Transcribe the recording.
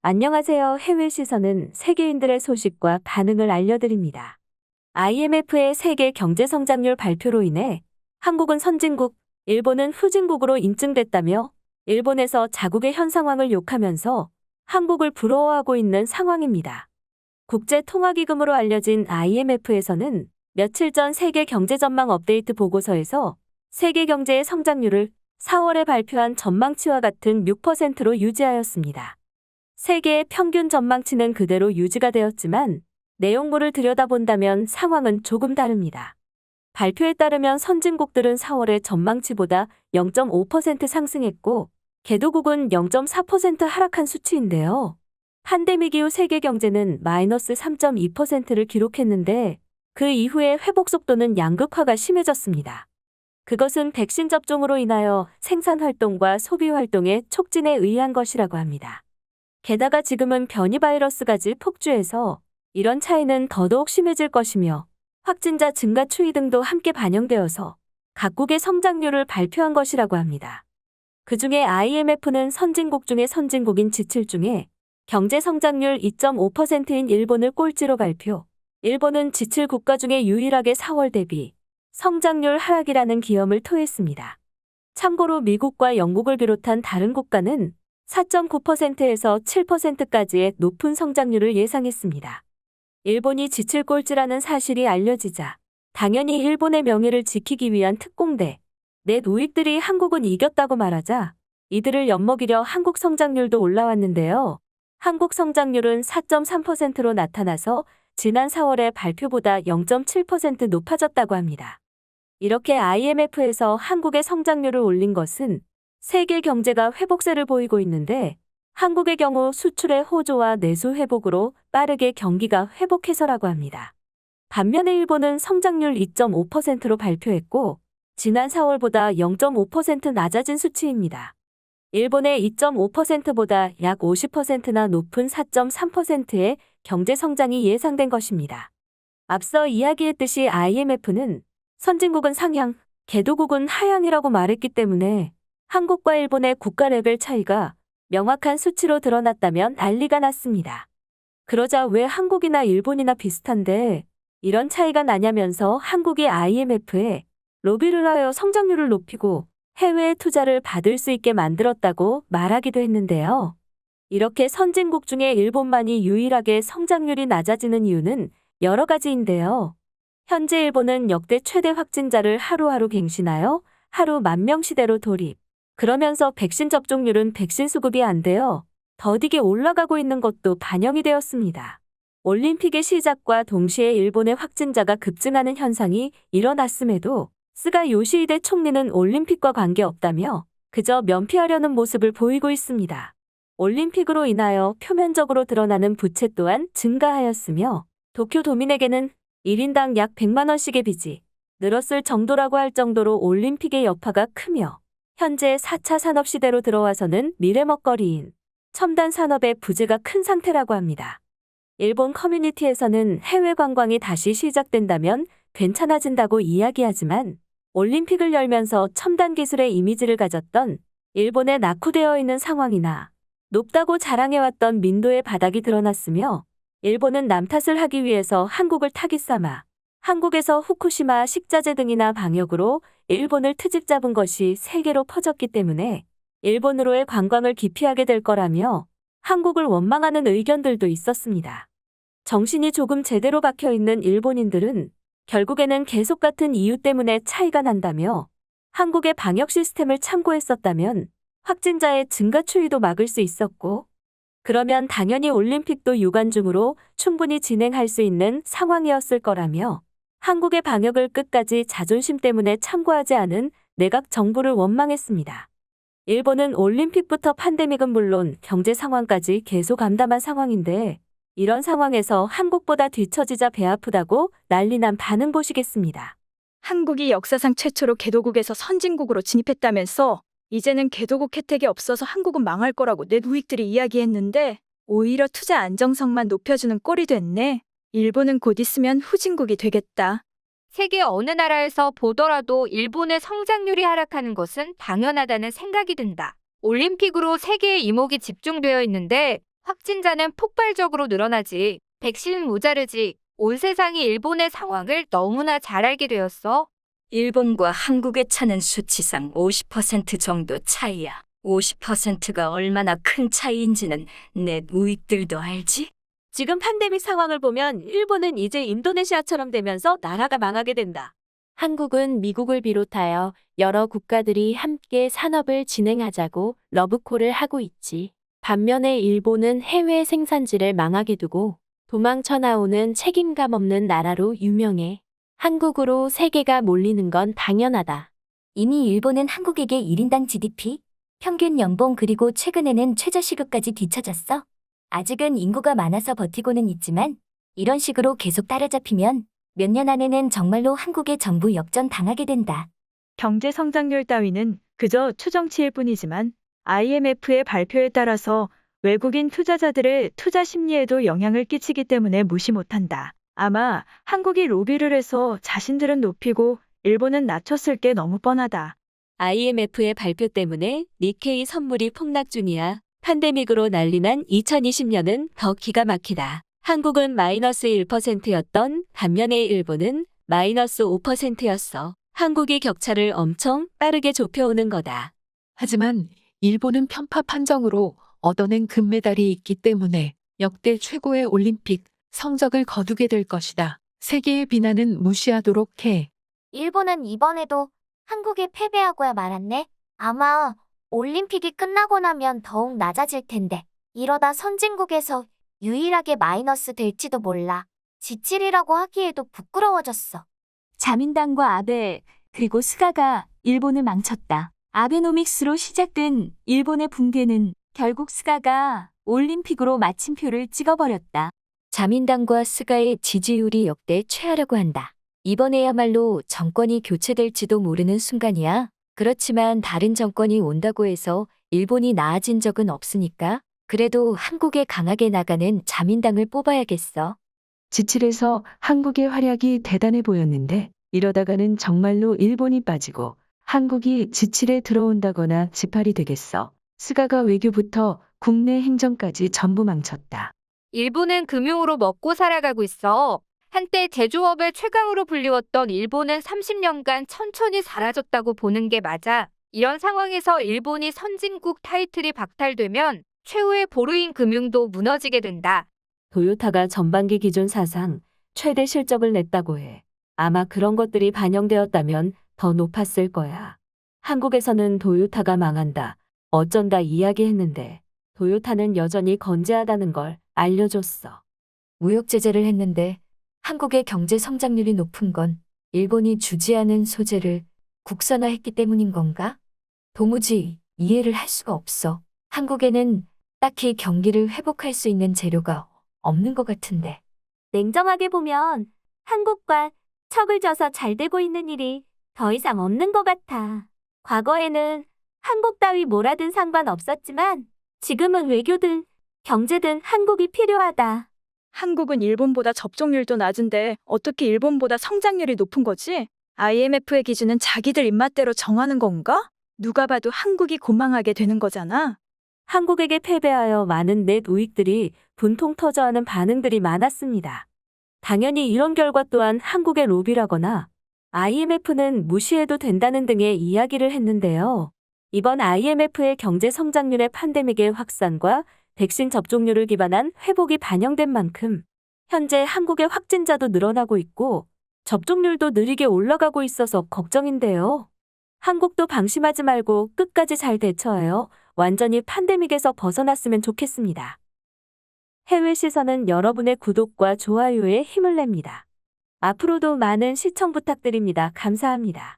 안녕하세요. 해외 시선은 세계인들의 소식과 반응을 알려드립니다. IMF의 세계 경제 성장률 발표로 인해 한국은 선진국, 일본은 후진국으로 인증됐다며 일본에서 자국의 현 상황을 욕하면서 한국을 부러워하고 있는 상황입니다. 국제통화기금으로 알려진 IMF에서는 며칠 전 세계 경제 전망 업데이트 보고서에서 세계 경제의 성장률을 4월에 발표한 전망치와 같은 6%로 유지하였습니다. 세계의 평균 전망치는 그대로 유지가 되었지만 내용물을 들여다본다면 상황은 조금 다릅니다. 발표에 따르면 선진국들은 4월에 전망치보다 0.5% 상승했고 개도국은 0.4% 하락한 수치인데요. 팬데믹 이후 세계 경제는 마이너스 3.2%를 기록했는데 그 이후에 회복 속도는 양극화가 심해졌습니다. 그것은 백신 접종으로 인하여 생산 활동과 소비 활동의 촉진에 의한 것이라고 합니다. 게다가 지금은 변이 바이러스까지 폭주해서 이런 차이는 더더욱 심해질 것이며 확진자 증가 추이 등도 함께 반영되어서 각국의 성장률을 발표한 것이라고 합니다. 그중에 IMF는 선진국 중에 선진국인 G7 중에 경제 성장률 2.5%인 일본을 꼴찌로 발표. 일본은 G7 국가 중에 유일하게 4월 대비 성장률 하락이라는 기염을 토했습니다. 참고로 미국과 영국을 비롯한 다른 국가는 4.9%에서 7%까지의 높은 성장률을 예상했습니다. 일본이 G7 꼴찌라는 사실이 알려지자 당연히 일본의 명예를 지키기 위한 특공대, 넷 우익들이 한국은 이겼다고 말하자 이들을 엿먹이려 한국 성장률도 올라왔는데요. 한국 성장률은 4.3%로 나타나서 지난 4월의 발표보다 0.7% 높아졌다고 합니다. 이렇게 IMF에서 한국의 성장률을 올린 것은 세계 경제가 회복세를 보이고 있는데 한국의 경우 수출의 호조와 내수 회복으로 빠르게 경기가 회복해서라고 합니다. 반면에 일본은 성장률 2.5%로 발표했고 지난 4월보다 0.5% 낮아진 수치입니다. 일본의 2.5%보다 약 50%나 높은 4.3%의 경제 성장이 예상된 것입니다. 앞서 이야기했듯이 IMF는 선진국은 상향, 개도국은 하향이라고 말했기 때문에 한국과 일본의 국가 레벨 차이가 명확한 수치로 드러났다면 난리가 났습니다. 그러자 왜 한국이나 일본이나 비슷한데 이런 차이가 나냐면서 한국이 IMF에 로비를 하여 성장률을 높이고 해외에 투자를 받을 수 있게 만들었다고 말하기도 했는데요. 이렇게 선진국 중에 일본만이 유일하게 성장률이 낮아지는 이유는 여러 가지인데요. 현재 일본은 역대 최대 확진자를 하루하루 갱신하여 하루 10,000명 시대로 돌입. 그러면서 백신 접종률은 백신 수급이 안 되어 더디게 올라가고 있는 것도 반영이 되었습니다. 올림픽의 시작과 동시에 일본의 확진자가 급증하는 현상이 일어났음에도 스가 요시히데 총리는 올림픽과 관계없다며 그저 면피하려는 모습을 보이고 있습니다. 올림픽으로 인하여 표면적으로 드러나는 부채 또한 증가하였으며 도쿄도민에게는 1인당 약 100만 원씩의 빚이 늘었을 정도라고 할 정도로 올림픽의 여파가 크며 현재 4차 산업시대로 들어와서는 미래먹거리인 첨단 산업의 부재가 큰 상태라고 합니다. 일본 커뮤니티에서는 해외 관광이 다시 시작된다면 괜찮아진다고 이야기하지만 올림픽을 열면서 첨단 기술의 이미지를 가졌던 일본에 낙후되어 있는 상황이나 높다고 자랑해왔던 민도의 바닥이 드러났으며 일본은 남 탓을 하기 위해서 한국을 타깃 삼아 한국에서 후쿠시마 식자재 등이나 방역으로 일본을 트집 잡은 것이 세계로 퍼졌기 때문에 일본으로의 관광을 기피하게 될 거라며 한국을 원망하는 의견들도 있었습니다. 정신이 조금 제대로 박혀있는 일본인들은 결국에는 계속 같은 이유 때문에 차이가 난다며 한국의 방역 시스템을 참고했었다면 확진자의 증가 추이도 막을 수 있었고 그러면 당연히 올림픽도 유관중으로 충분히 진행할 수 있는 상황이었을 거라며 한국의 방역을 끝까지 자존심 때문에 참고하지 않은 내각 정부를 원망했습니다. 일본은 올림픽부터 팬데믹은 물론 경제 상황까지 계속 암담한 상황인데 이런 상황에서 한국보다 뒤처지자 배 아프다고 난리난 반응 보시겠습니다. 한국이 역사상 최초로 개도국에서 선진국으로 진입했다면서 이제는 개도국 혜택이 없어서 한국은 망할 거라고 넷 우익들이 이야기했는데 오히려 투자 안정성만 높여주는 꼴이 됐네. 일본은 곧 있으면 후진국이 되겠다. 세계 어느 나라에서 보더라도 일본의 성장률이 하락하는 것은 당연하다는 생각이 든다. 올림픽으로 세계의 이목이 집중되어 있는데 확진자는 폭발적으로 늘어나지. 백신은 모자르지. 온 세상이 일본의 상황을 너무나 잘 알게 되었어. 일본과 한국의 차는 수치상 50% 정도 차이야. 50%가 얼마나 큰 차이인지는 내 우익들도 알지? 지금 팬데믹 상황을 보면 일본은 이제 인도네시아처럼 되면서 나라가 망하게 된다. 한국은 미국을 비롯하여 여러 국가들이 함께 산업을 진행하자고 러브콜을 하고 있지. 반면에 일본은 해외 생산지를 망하게 두고 도망쳐 나오는 책임감 없는 나라로 유명해. 한국으로 세계가 몰리는 건 당연하다. 이미 일본은 한국에게 1인당 GDP, 평균 연봉 그리고 최근에는 최저시급까지 뒤처졌어. 아직은 인구가 많아서 버티고는 있지만 이런 식으로 계속 따라잡히면 몇 년 안에는 정말로 한국의 전부 역전 당하게 된다. 경제 성장률 따위는 그저 추정치일 뿐이지만 IMF의 발표에 따라서 외국인 투자자들의 투자 심리에도 영향을 끼치기 때문에 무시 못한다. 아마 한국이 로비를 해서 자신들은 높이고 일본은 낮췄을 게 너무 뻔하다. IMF의 발표 때문에 니케이 선물이 폭락 중이야. 팬데믹으로 난리난 2020년은 더 기가 막히다. 한국은 마이너스 1%였던 반면에 일본은 마이너스 5%였어. 한국이 격차를 엄청 빠르게 좁혀오는 거다. 하지만 일본은 편파 판정으로 얻어낸 금메달이 있기 때문에 역대 최고의 올림픽 성적을 거두게 될 것이다. 세계의 비난은 무시하도록 해. 일본은 이번에도 한국에 패배하고야 말았네. 아마 올림픽이 끝나고 나면 더욱 낮아질 텐데 이러다 선진국에서 유일하게 마이너스 될지도 몰라. 지칠이라고 하기에도 부끄러워졌어. 자민당과 아베 그리고 스가가 일본을 망쳤다. 아베노믹스로 시작된 일본의 붕괴는 결국 스가가 올림픽으로 마침표를 찍어버렸다. 자민당과 스가의 지지율이 역대 최하라고 한다. 이번에야말로 정권이 교체될지도 모르는 순간이야. 그렇지만 다른 정권이 온다고 해서 일본이 나아진 적은 없으니까 그래도 한국에 강하게 나가는 자민당을 뽑아야겠어. 지칠에서 한국의 활약이 대단해 보였는데 이러다가는 정말로 일본이 빠지고 한국이 지칠에 들어온다거나 지팔이 되겠어. 스가가 외교부터 국내 행정까지 전부 망쳤다. 일본은 금융으로 먹고 살아가고 있어. 한때 제조업의 최강으로 불리웠던 일본은 30년간 천천히 사라졌다고 보는 게 맞아. 이런 상황에서 일본이 선진국 타이틀이 박탈되면 최후의 보루인 금융도 무너지게 된다. 도요타가 전반기 기준 사상 최대 실적을 냈다고 해. 아마 그런 것들이 반영되었다면 더 높았을 거야. 한국에서는 도요타가 망한다, 어쩐다 이야기했는데 도요타는 여전히 건재하다는 걸 알려줬어. 무역 제재를 했는데 한국의 경제 성장률이 높은 건 일본이 주지하는 소재를 국산화했기 때문인 건가? 도무지 이해를 할 수가 없어. 한국에는 딱히 경기를 회복할 수 있는 재료가 없는 것 같은데. 냉정하게 보면 한국과 척을 져서 잘 되고 있는 일이 더 이상 없는 것 같아. 과거에는 한국 따위 뭐라든 상관없었지만 지금은 외교든 경제든 한국이 필요하다. 한국은 일본보다 접종률도 낮은데 어떻게 일본보다 성장률이 높은 거지? IMF의 기준은 자기들 입맛대로 정하는 건가? 누가 봐도 한국이 고망하게 되는 거잖아. 한국에게 패배하여 많은 넷 우익들이 분통 터져하는 반응들이 많았습니다. 당연히 이런 결과 또한 한국의 로비라거나 IMF는 무시해도 된다는 등의 이야기를 했는데요. 이번 IMF의 경제 성장률의 팬데믹의 확산과 백신 접종률을 기반한 회복이 반영된 만큼 현재 한국의 확진자도 늘어나고 있고 접종률도 느리게 올라가고 있어서 걱정인데요. 한국도 방심하지 말고 끝까지 잘 대처하여 완전히 팬데믹에서 벗어났으면 좋겠습니다. 해외 시선은 여러분의 구독과 좋아요에 힘을 냅니다. 앞으로도 많은 시청 부탁드립니다. 감사합니다.